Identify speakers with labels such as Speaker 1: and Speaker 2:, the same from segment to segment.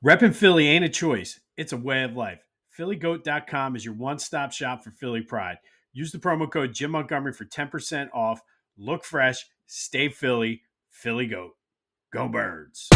Speaker 1: Reppin' Philly ain't a choice, it's a way of life. PhillyGoat.com is your one-stop shop for Philly pride. Use the promo code Jim Montgomery for 10% off. Look fresh, stay Philly, Philly Goat. Go Birds.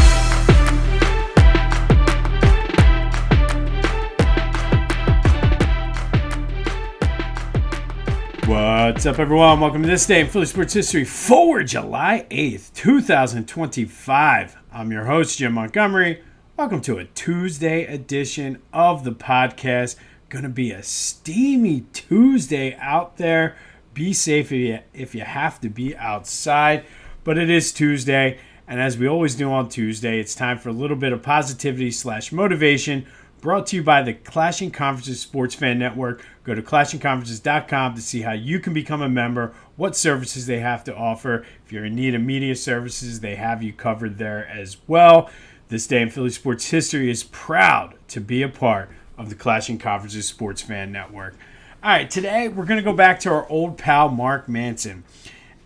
Speaker 1: What's up, everyone? Welcome to this day in Philly sports history for July 8th, 2025. I'm your host, Jim Montgomery. Welcome to a Tuesday edition of the podcast. Going to be a steamy Tuesday out there. Be safe if you have to be outside, but it is Tuesday, and as we always do on Tuesday, it's time for a little bit of positivity / motivation, brought to you by the Clashing Conferences Sports Fan Network. Go to clashingconferences.com to see how you can become a member, what services they have to offer. If you're in need of media services, they have you covered there as well. This day in Philly sports history is proud to be a part of the Clashing Conferences Sports Fan Network. All right, today we're going to go back to our old pal Mark Manson.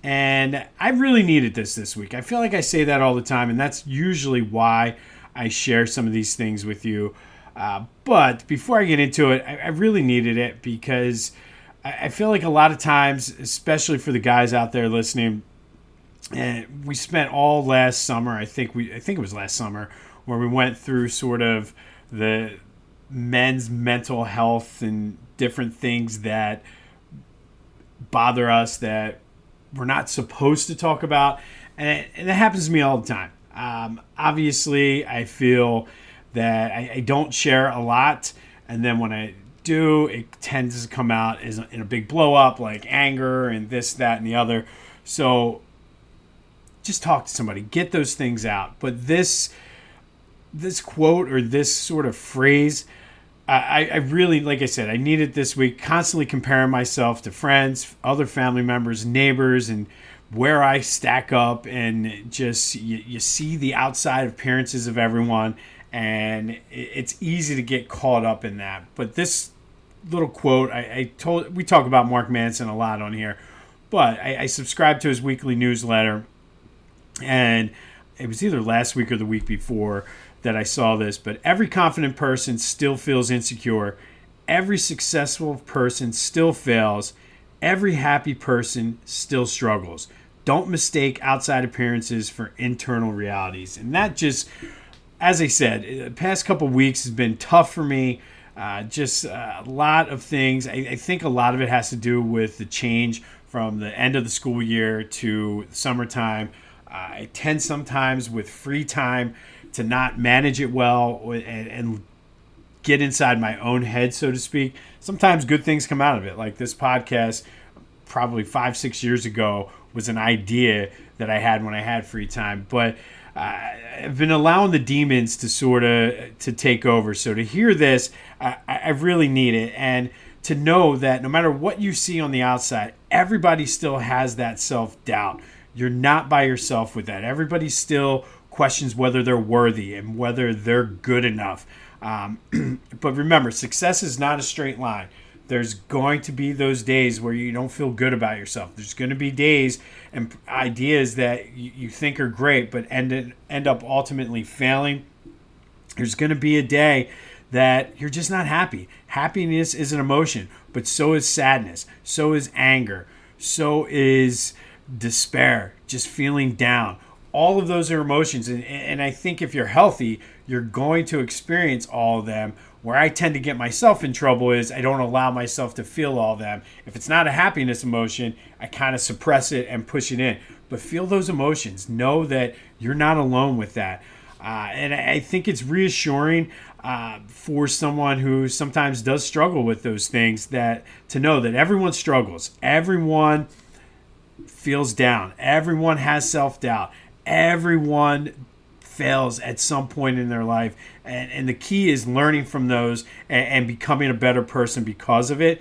Speaker 1: And I really needed this week. I feel like I say that all the time, and that's usually why I share some of these things with you. But before I get into it, I really needed it because I feel like a lot of times, especially for the guys out there listening, and we spent all last summer, I think it was last summer, where we went through sort of the men's mental health and different things that bother us that we're not supposed to talk about. And it happens to me all the time. Obviously, I feel that I don't share a lot. And then when I do, it tends to come out as in a big blow up, like anger and this, that, and the other. So just talk to somebody, get those things out. But this quote or this sort of phrase, I really, like I said, I need it this week. Constantly comparing myself to friends, other family members, neighbors, and where I stack up, and just you see the outside appearances of everyone, and it's easy to get caught up in that. But this little quote, we talk about Mark Manson a lot on here, but I subscribe to his weekly newsletter. And it was either last week or the week before that I saw this, but every confident person still feels insecure. Every successful person still fails. Every happy person still struggles. Don't mistake outside appearances for internal realities. And that just, as I said, the past couple weeks has been tough for me. Just a lot of things. I think a lot of it has to do with the change from the end of the school year to summertime. I tend sometimes with free time to not manage it well and get inside my own head, so to speak. Sometimes good things come out of it. Like this podcast, probably 5-6 years ago, was an idea that I had when I had free time. But I've been allowing the demons to take over. So to hear this, I really need it. And to know that no matter what you see on the outside, everybody still has that self-doubt. You're not by yourself with that. Everybody still questions whether they're worthy and whether they're good enough. But remember, success is not a straight line. There's going to be those days where you don't feel good about yourself. There's going to be days and ideas that you think are great but end up ultimately failing. There's going to be a day that you're just not happy. Happiness is an emotion, but so is sadness. So is anger. So is despair, just feeling down. All of those are emotions, and I think if you're healthy, you're going to experience all of them. Where I tend to get myself in trouble is I don't allow myself to feel all of them. If it's not a happiness emotion, I kind of suppress it and push it in. But feel those emotions. Know that you're not alone with that. And I think it's reassuring for someone who sometimes does struggle with those things, that to know that everyone struggles. Everyone feels down. Everyone has self-doubt. Everyone fails at some point in their life. And the key is learning from those and becoming a better person because of it.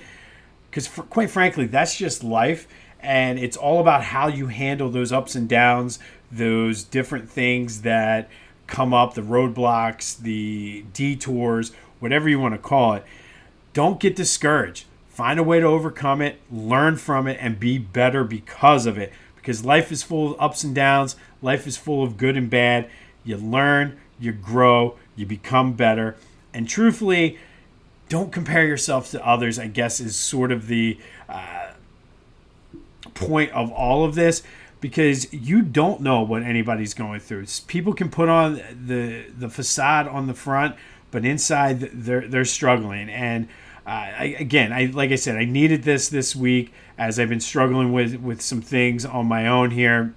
Speaker 1: Because quite frankly, that's just life. And it's all about how you handle those ups and downs, those different things that come up, the roadblocks, the detours, whatever you want to call it. Don't get discouraged. Find a way to overcome it, learn from it, and be better because of it. Because life is full of ups and downs. Life is full of good and bad. You learn, you grow, you become better. And truthfully, don't compare yourself to others, I guess, is sort of the point of all of this, because you don't know what anybody's going through. People can put on the facade on the front, but inside they're struggling. And like I said, I needed this week as I've been struggling with some things on my own here.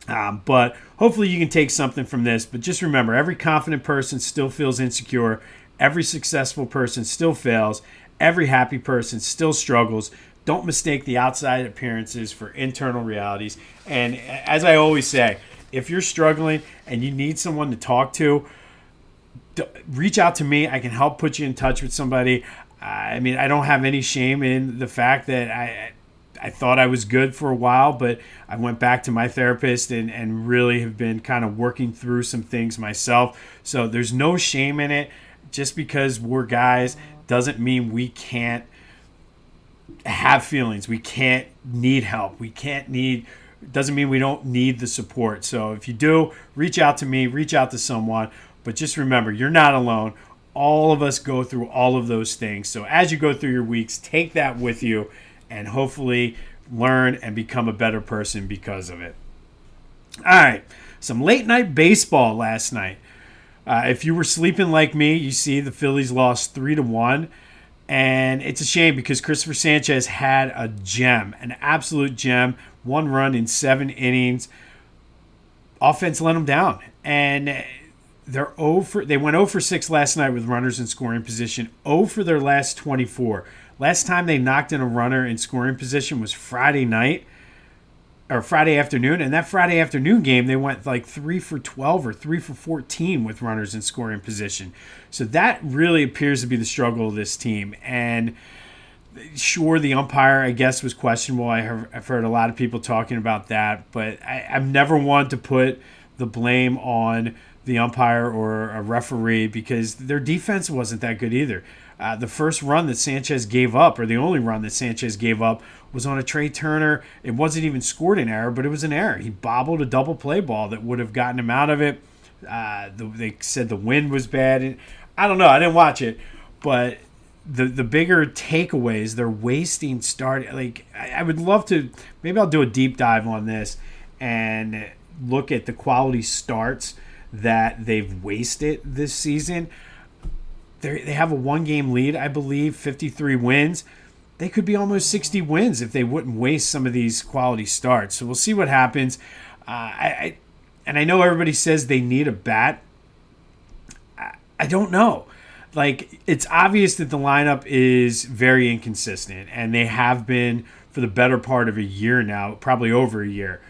Speaker 1: But hopefully you can take something from this. But just remember, every confident person still feels insecure. Every successful person still fails. Every happy person still struggles. Don't mistake the outside appearances for internal realities. And as I always say, if you're struggling and you need someone to talk to, reach out to me. I can help put you in touch with somebody. I mean, I don't have any shame in the fact that I thought I was good for a while, but I went back to my therapist and really have been kind of working through some things myself. So there's no shame in it. Just because we're guys doesn't mean we can't have feelings. We can't need help. Doesn't mean we don't need the support. So if you do, reach out to me, reach out to someone. But just remember, you're not alone. All of us go through all of those things. So as you go through your weeks, take that with you and hopefully learn and become a better person because of it. All right, some late night baseball last night. If you were sleeping like me, you see the Phillies lost 3-1. And it's a shame because Cristopher Sanchez had a gem, an absolute gem. 1 run in 7 innings. Offense let them down. And they went 0 for 6 last night with runners in scoring position. 0 for their last 24. Last time they knocked in a runner in scoring position was Friday night. Or Friday afternoon, and that Friday afternoon game, they went like 3 for 12 or 3 for 14 with runners in scoring position. So that really appears to be the struggle of this team. And sure, the umpire, I guess, was questionable. I've heard a lot of people talking about that, but I've never wanted to put the blame on the umpire or a referee because their defense wasn't that good either. The first run that Sanchez gave up, or the only run that Sanchez gave up, was on a Trey Turner. It wasn't even scored an error, but it was an error. He bobbled a double play ball that would have gotten him out of it. They said the wind was bad. I don't know. I didn't watch it. But the bigger takeaways, they're wasting start. Like, I would love to, maybe I'll do a deep dive on this and look at the quality starts that they've wasted this season. They have a 1-game lead, I believe, 53 wins. They could be almost 60 wins if they wouldn't waste some of these quality starts. So we'll see what happens. And I know everybody says they need a bat. I don't know. Like, it's obvious that the lineup is very inconsistent, and they have been for the better part of a year now, probably over a year.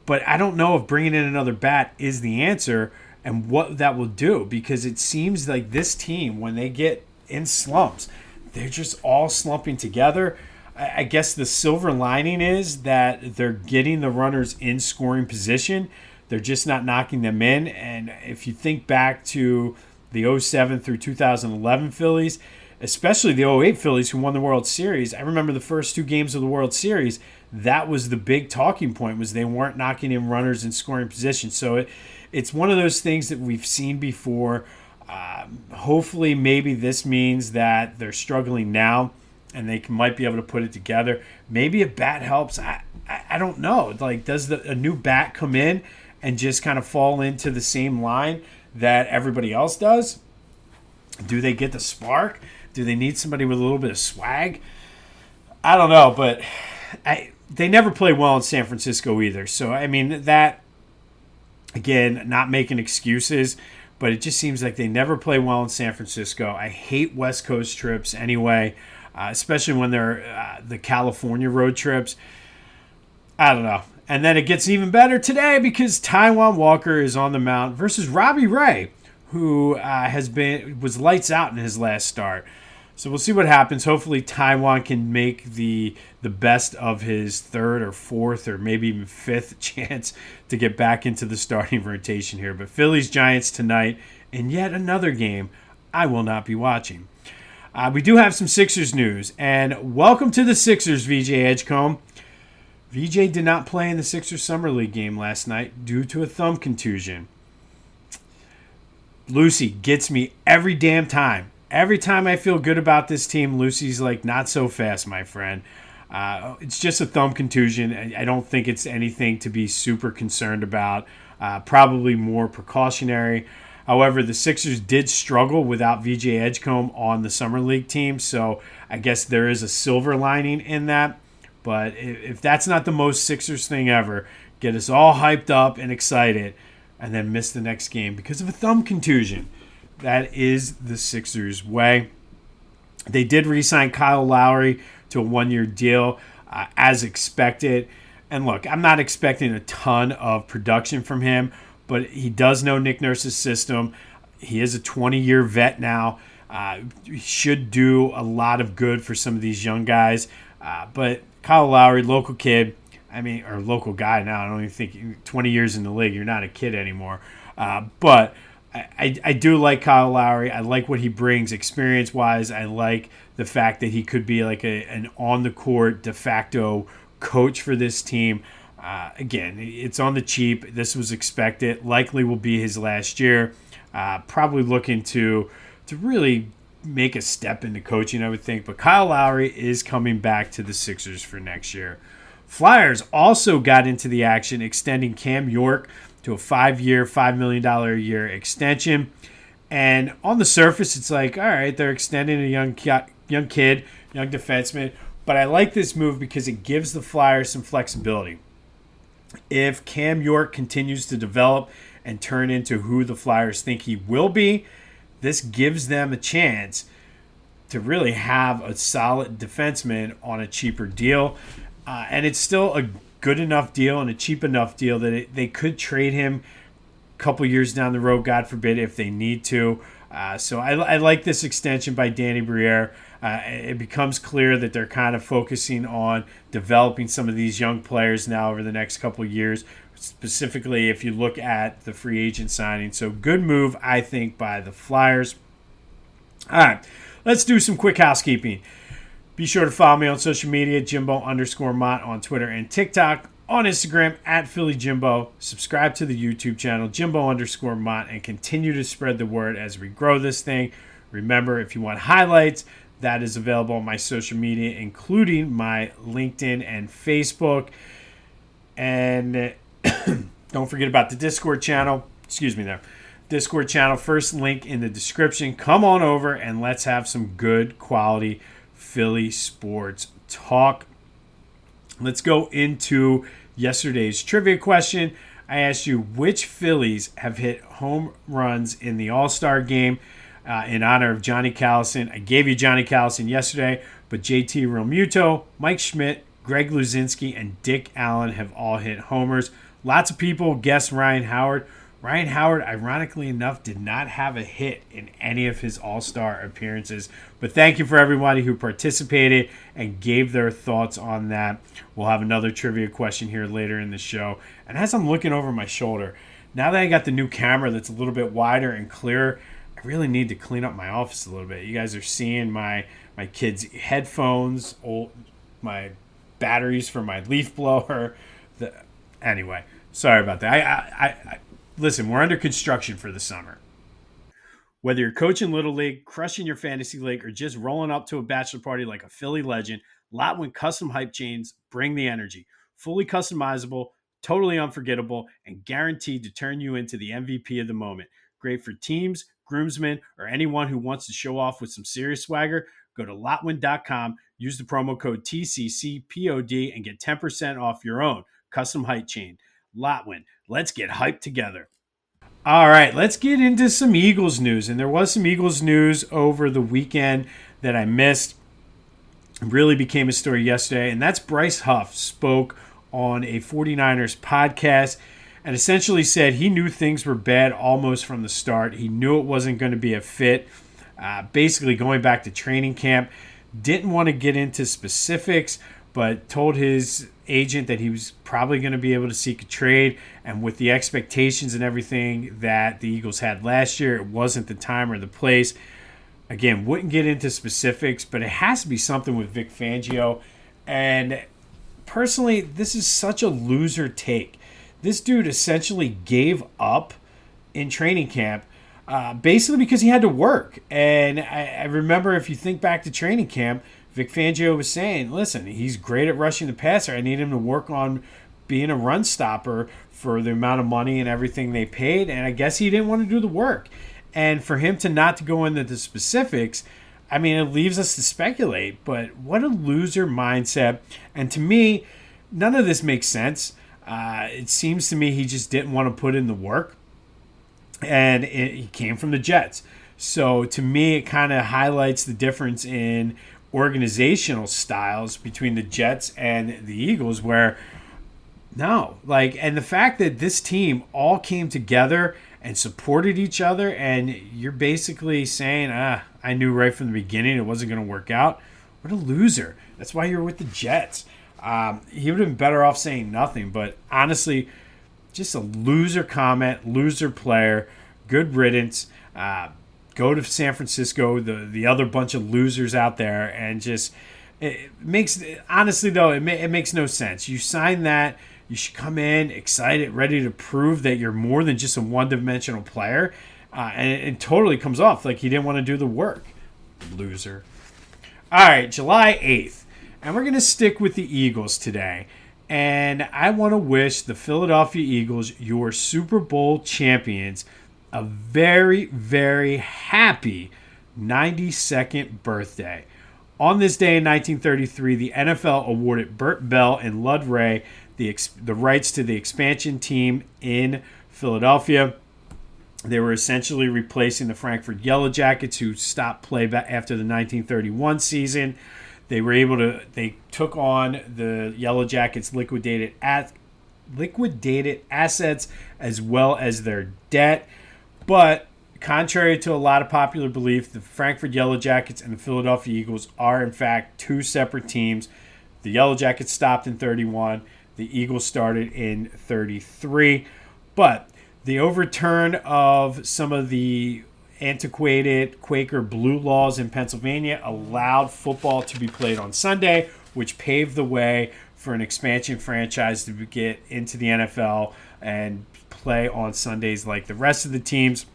Speaker 1: But I don't know if bringing in another bat is the answer and what that will do, because it seems like this team, when they get in slumps, they're just all slumping together. I guess the silver lining is that they're getting the runners in scoring position. They're just not knocking them in. And if you think back to the 07 through 2011 Phillies, especially the 08 Phillies who won the World Series, I remember the first 2 games of the World Series, that was the big talking point, was they weren't knocking in runners in scoring position. So it's one of those things that we've seen before. Hopefully, maybe this means that they're struggling now and they might be able to put it together. Maybe a bat helps. I don't know. Like, does a new bat come in and just kind of fall into the same line that everybody else does? Do they get the spark? Do they need somebody with a little bit of swag? I don't know, but they never play well in San Francisco either. So, I mean, that, again, not making excuses, but it just seems like they never play well in San Francisco. I hate West Coast trips anyway, especially when they're the California road trips. I don't know. And then it gets even better today because Taijuan Walker is on the mound versus Robbie Ray, who was lights out in his last start. So we'll see what happens. Hopefully Taijuan can make the best of his 3rd or 4th or maybe even 5th chance to get back into the starting rotation here. But Phillies-Giants tonight in yet another game I will not be watching. We do have some Sixers news. And welcome to the Sixers, VJ Edgecombe. VJ did not play in the Sixers Summer League game last night due to a thumb contusion. Lucy gets me every damn time. Every time I feel good about this team, Lucy's like, not so fast, my friend. It's just a thumb contusion. I don't think it's anything to be super concerned about. Probably more precautionary. However, the Sixers did struggle without VJ Edgecombe on the Summer League team, so I guess there is a silver lining in that. But if that's not the most Sixers thing ever, get us all hyped up and excited, and then miss the next game because of a thumb contusion. That is the Sixers' way. They did re-sign Kyle Lowry to a one-year deal as expected. And look, I'm not expecting a ton of production from him, but he does know Nick Nurse's system. He is a 20-year vet now. He should do a lot of good for some of these young guys. But Kyle Lowry, local kid, or local guy now. I don't even think 20 years in the league, you're not a kid anymore. But I do like Kyle Lowry. I like what he brings experience-wise. I like the fact that he could be like an on-the-court de facto coach for this team. Again, it's on the cheap. This was expected. Likely will be his last year. Probably looking to really make a step into coaching, I would think. But Kyle Lowry is coming back to the Sixers for next year. Flyers also got into the action, extending Cam York to a 5-year, $5 million a year extension. And on the surface, it's like, all right, they're extending a young kid, young defenseman. But I like this move because it gives the Flyers some flexibility. If Cam York continues to develop and turn into who the Flyers think he will be, this gives them a chance to really have a solid defenseman on a cheaper deal. And it's still a good enough deal and a cheap enough deal that they could trade him a couple years down the road, God forbid, if they need to. So I like this extension by Danny Briere. It becomes clear that they're kind of focusing on developing some of these young players now over the next couple of years, specifically if you look at the free agent signing. So good move, I think, by the Flyers. All right, let's do some quick housekeeping. Be sure to follow me on social media, Jimbo_Mott on Twitter and TikTok. On Instagram, at PhillyJimbo. Subscribe to the YouTube channel, Jimbo_Mott, and continue to spread the word as we grow this thing. Remember, if you want highlights, that is available on my social media, including my LinkedIn and Facebook. And don't forget about the Discord channel. Discord channel, first link in the description. Come on over and let's have some good quality Philly sports talk. Let's go into yesterday's trivia question. I asked you which Phillies have hit home runs in the All-Star Game in honor of Johnny Callison. I gave you Johnny Callison yesterday, but JT Realmuto, Mike Schmidt, Greg Luzinski, and Dick Allen have all hit homers. Lots of people guessed Ryan Howard. Ryan Howard, ironically enough, did not have a hit in any of his All-Star appearances. But thank you for everybody who participated and gave their thoughts on that. We'll have another trivia question here later in the show. And as I'm looking over my shoulder, now that I got the new camera that's a little bit wider and clearer, I really need to clean up my office a little bit. You guys are seeing my kids' headphones, my batteries for my leaf blower. Anyway, sorry about that. Listen, we're under construction for the summer. Whether you're coaching Little League, crushing your fantasy league, or just rolling up to a bachelor party like a Philly legend, Lotwin Custom Hype Chains bring the energy. Fully customizable, totally unforgettable, and guaranteed to turn you into the MVP of the moment. Great for teams, groomsmen, or anyone who wants to show off with some serious swagger. Go to Lotwin.com, use the promo code TCCPOD, and get 10% off your own custom hype chain. Lotwin, let's get hyped together. All right, let's get into some Eagles news. And there was some Eagles news over the weekend that I missed. It really became a story yesterday, and that's Bryce Huff spoke on a 49ers podcast and essentially said he knew things were bad almost from the start. He knew it wasn't going to be a fit. Basically going back to training camp, didn't want to get into specifics, but told his agent that he was probably going to be able to seek a trade. And with the expectations and everything that the Eagles had last year, it wasn't the time or the place. Again, wouldn't get into specifics, but it has to be something with Vic Fangio. And personally, this is such a loser take. This dude essentially gave up in training camp basically because he had to work. And I remember, if you think back to training camp, Vic Fangio was saying, listen, he's great at rushing the passer. I need him to work on being a run stopper for the amount of money and everything they paid. And I guess he didn't want to do the work. And for him to not to go into the specifics, I mean, it leaves us to speculate. But what a loser mindset. And to me, none of this makes sense. It seems to me he just didn't want to put in the work. And he came from the Jets. So to me, it kind of highlights the difference in organizational styles between the Jets and the Eagles, where and the fact that this team all came together and supported each other, and you're basically saying, I knew right from the beginning it wasn't going to work out. What a loser. That's why you're with the Jets. He would have been better off saying nothing, but honestly, just a loser comment, loser player, good riddance. Go to San Francisco, the other bunch of losers out there, and just it makes no sense. You sign that, you should come in excited, ready to prove that you're more than just a one-dimensional player, and it totally comes off like he didn't want to do the work. Loser. All right, July 8th, and we're going to stick with the Eagles today. And I want to wish the Philadelphia Eagles, your Super Bowl champions, a very, very happy 92nd birthday. On this day in 1933, the NFL awarded Bert Bell and Wray the rights to the expansion team in Philadelphia. They were essentially replacing the Frankfurt Yellow Jackets, who stopped play after the 1931 season. They took on the Yellow Jackets' liquidated assets as well as their debt. But contrary to a lot of popular belief, the Frankfurt Yellow Jackets and the Philadelphia Eagles are in fact two separate teams. The Yellow Jackets stopped in 31. The Eagles started in 33. But the overturn of some of the antiquated Quaker blue laws in Pennsylvania allowed football to be played on Sunday, which paved the way for an expansion franchise to get into the NFL and play on Sundays like the rest of the teams.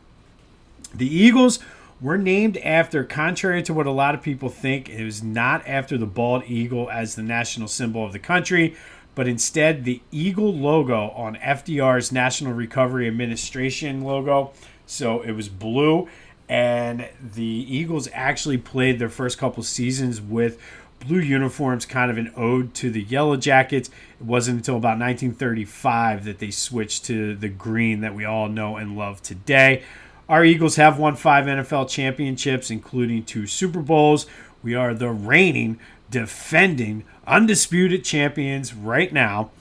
Speaker 1: The Eagles were named after, contrary to what a lot of people think, it was not after the bald eagle as the national symbol of the country, but instead the eagle logo on FDR's National Recovery Administration logo. So it was blue, and the Eagles actually played their first couple seasons with blue uniforms, kind of an ode to the Yellow Jackets. It wasn't until about 1935 that they switched to the green that we all know and love today. Our Eagles have won 5 NFL championships, including 2 Super Bowls. We are the reigning, defending, undisputed champions right now.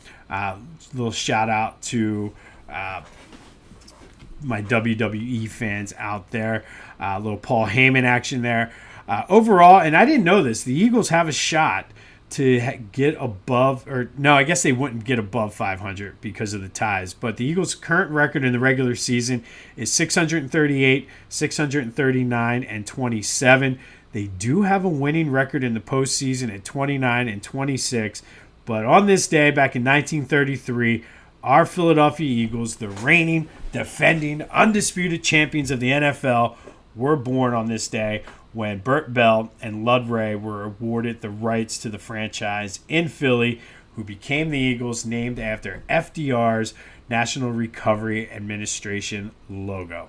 Speaker 1: Little shout out to my WWE fans out there. A little Paul Heyman action there. Overall, and I didn't know this, the Eagles have a shot to get above, or no, I guess they wouldn't get above 500 because of the ties. But the Eagles' current record in the regular season is 638, 639, and 27. They do have a winning record in the postseason at 29 and 26. But on this day, back in 1933, our Philadelphia Eagles, the reigning, defending, undisputed champions of the NFL, were born on this day when Bert Bell and Wray were awarded the rights to the franchise in Philly, who became the Eagles, named after FDR's National Recovery Administration logo.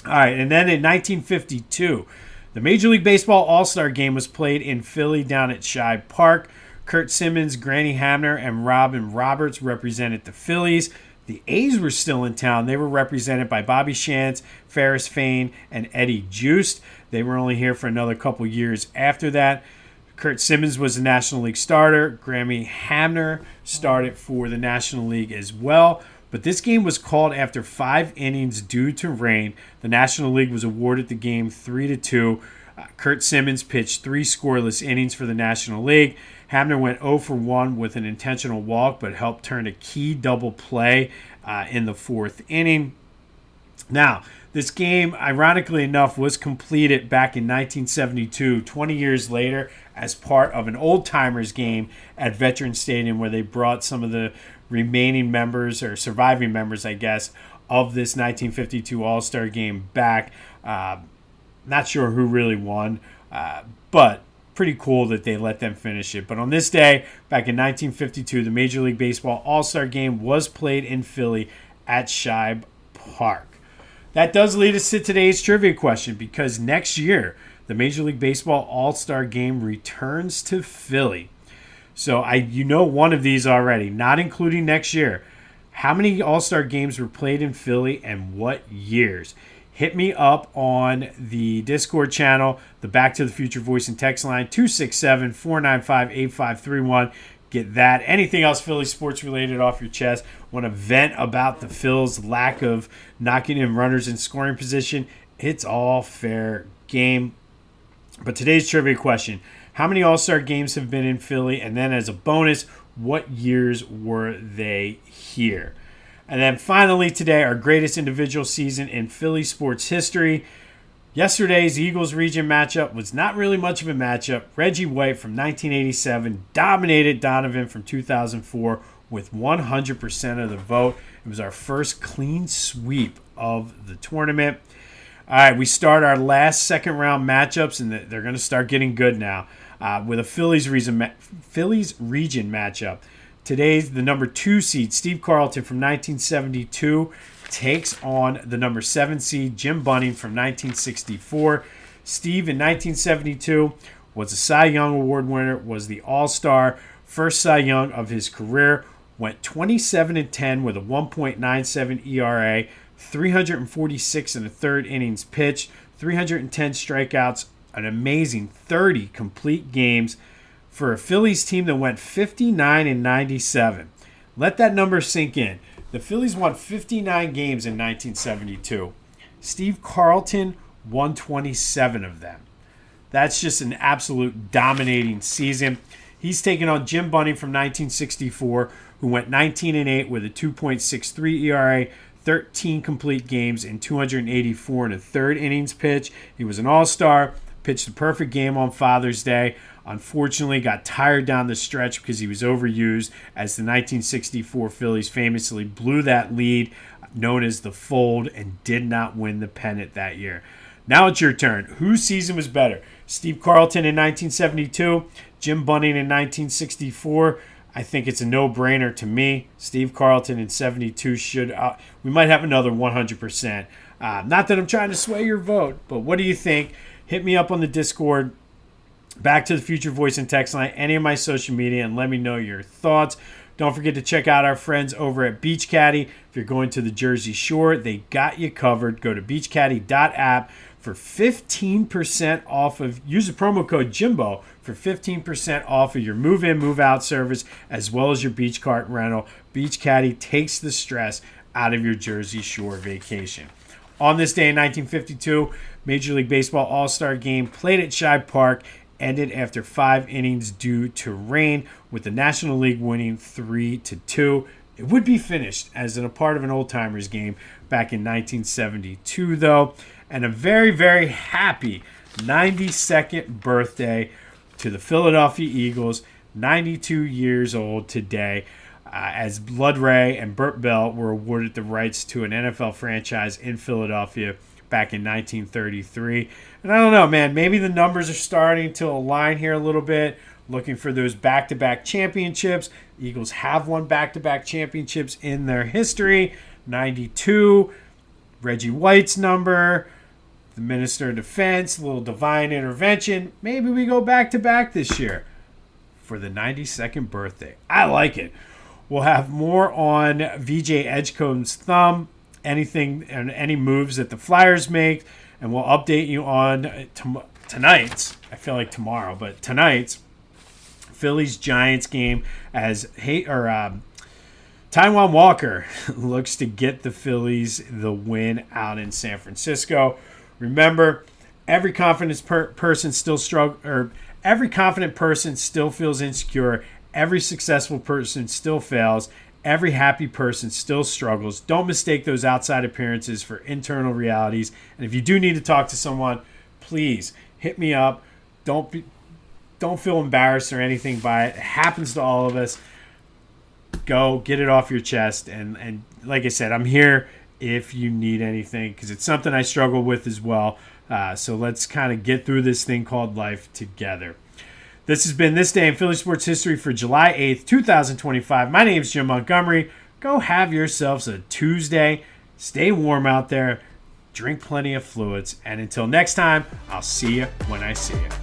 Speaker 1: All right, and then in 1952, the Major League Baseball All-Star Game was played in Philly down at Shibe Park. Curt Simmons, Granny Hamner, and Robin Roberts represented the Phillies. The A's were still in town. They were represented by Bobby Shantz, Ferris Fain, and Eddie Joost. They were only here for another couple years after that. Curt Simmons was a National League starter. Granny Hamner started for the National League as well. But this game was called after 5 innings due to rain. The National League was awarded the game 3-2. Curt Simmons pitched 3 scoreless innings for the National League. Hamner went 0 for 1 with an intentional walk, but helped turn a key double play in the 4th inning. Now, this game, ironically enough, was completed back in 1972, 20 years later, as part of an old-timers game at Veterans Stadium, where they brought some of the remaining members, or surviving members, I guess, of this 1952 All-Star Game back. Not sure who really won, but pretty cool that they let them finish it. But on this day, back in 1952, the Major League Baseball All-Star Game was played in Philly at Shibe Park. That does lead us to today's trivia question, because next year, the Major League Baseball All-Star Game returns to Philly. So you know one of these already, not including next year. How many All-Star Games were played in Philly and what years? Hit me up on the Discord channel, the Back to the Future voice and text line, 267-495-8531. Get that. Anything else Philly sports related off your chest? Want to vent about the Phils' lack of knocking in runners in scoring position? It's all fair game. But today's trivia question, how many All-Star Games have been in Philly? And then as a bonus, what years were they here? And then finally today, our greatest individual season in Philly sports history. Yesterday's Eagles region matchup was not really much of a matchup. Reggie White from 1987 dominated Donovan from 2004 with 100% of the vote. It was our first clean sweep of the tournament. All right, we start our last second round matchups, and they're going to start getting good now with a Phillies region matchup. Today's the number 2 seed, Steve Carlton from 1972, takes on the number 7 seed, Jim Bunning from 1964. Steve in 1972 was a Cy Young Award winner, was the All-Star, first Cy Young of his career, went 27-10 with a 1.97 ERA, 346 in the third innings pitched, 310 strikeouts, an amazing 30 complete games for a Phillies team that went 59-97. Let that number sink in. The Phillies won 59 games in 1972. Steve Carlton won 27 of them. That's just an absolute dominating season. He's taken on Jim Bunning from 1964, who went 19-8 with a 2.63 ERA, 13 complete games, and 284 in the third innings pitch. He was an all-star, pitched a perfect game on Father's Day. Unfortunately, got tired down the stretch because he was overused, as the 1964 Phillies famously blew that lead known as the Fold and did not win the pennant that year. Now it's your turn. Whose season was better? Steve Carlton in 1972, Jim Bunning in 1964. I think it's a no-brainer to me. Steve Carlton in 72 should. We might have another 100%. Not that I'm trying to sway your vote, but what do you think? Hit me up on the Discord, Back to the Future voice and text line, any of my social media, and let me know your thoughts. Don't forget to check out our friends over at Beach Caddy. If you're going to the Jersey Shore, they got you covered. Go to beachcaddy.app for 15% off of, use the promo code Jimbo for 15% off of your move-in, move-out service, as well as your beach cart rental. Beach Caddy takes the stress out of your Jersey Shore vacation. On this day in 1952, Major League Baseball All-Star Game played at Shibe Park, ended after 5 innings due to rain, with the National League winning 3-2. It would be finished as a part of an old-timers game back in 1972, though. And a very, very happy 92nd birthday to the Philadelphia Eagles, 92 years old today, as Wray and Bert were awarded the rights to an NFL franchise in Philadelphia back in 1933. And I don't know, man, maybe the numbers are starting to align here a little bit, looking for those back-to-back championships. The Eagles have won back-to-back championships in their history. 92, Reggie White's number, the Minister of Defense, a little divine intervention. Maybe we go back-to-back this year for the 92nd birthday. I like it. We'll have more on VJ Edgecombe's thumb, anything and any moves that the Flyers make, and we'll update you on tonight's, I feel like tomorrow, but tonight's Phillies-Giants game as Taijuan Walker looks to get the Phillies the win out in San Francisco. Remember, every confident person still feels insecure. Every successful person still fails. Every happy person still struggles. Don't mistake those outside appearances for internal realities. And if you do need to talk to someone, please hit me up. Don't feel embarrassed or anything by it. It happens to all of us. Go get it off your chest. And like I said, I'm here if you need anything, because it's something I struggle with as well. So let's kind of get through this thing called life together. This has been This Day in Philly Sports History for July 8th, 2025. My name is Jim Montgomery. Go have yourselves a Tuesday. Stay warm out there. Drink plenty of fluids. And until next time, I'll see you when I see you.